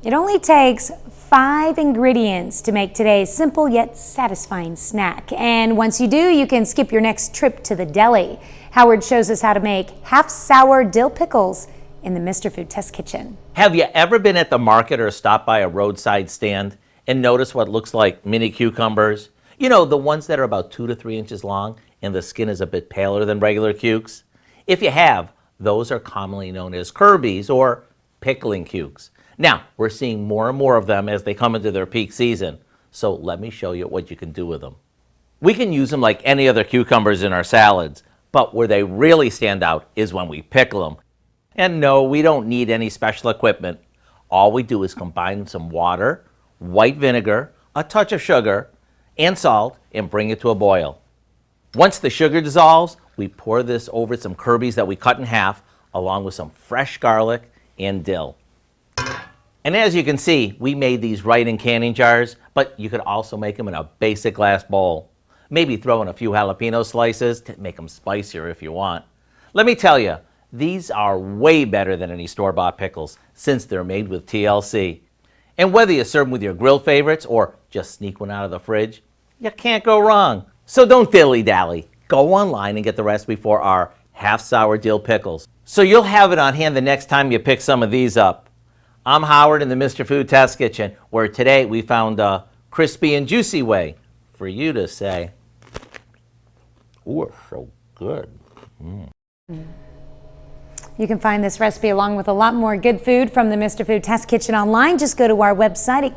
It only takes 5 ingredients to make today's simple yet satisfying snack. And once you do, you can skip your next trip to the deli. Howard shows us how to make half-sour dill pickles in the Mr. Food Test Kitchen. Have you ever been at the market or stopped by a roadside stand and noticed what looks like mini cucumbers? You know, the ones that are about 2 to 3 inches long and the skin is a bit paler than regular cukes? If you have, those are commonly known as Kirby's or pickling cukes. Now, we're seeing more and more of them as they come into their peak season. So let me show you what you can do with them. We can use them like any other cucumbers in our salads, but where they really stand out is when we pickle them. And no, we don't need any special equipment. All we do is combine some water, white vinegar, a touch of sugar, and salt, and bring it to a boil. Once the sugar dissolves, we pour this over some Kirby's that we cut in half, along with some fresh garlic and dill. And as you can see, we made these right in canning jars, but you could also make them in a basic glass bowl. Maybe throw in a few jalapeno slices to make them spicier if you want. Let me tell you, these are way better than any store-bought pickles since they're made with TLC. And whether you serve them with your grilled favorites or just sneak one out of the fridge, you can't go wrong. So don't dilly-dally. Go online and get the recipe for our half-sour dill pickles, so you'll have it on hand the next time you pick some of these up. I'm Howard in the Mr. Food Test Kitchen, where today we found a crispy and juicy way for you to say, "Ooh, it's so good." You can find this recipe along with a lot more good food from the Mr. Food Test Kitchen online. Just go to our website at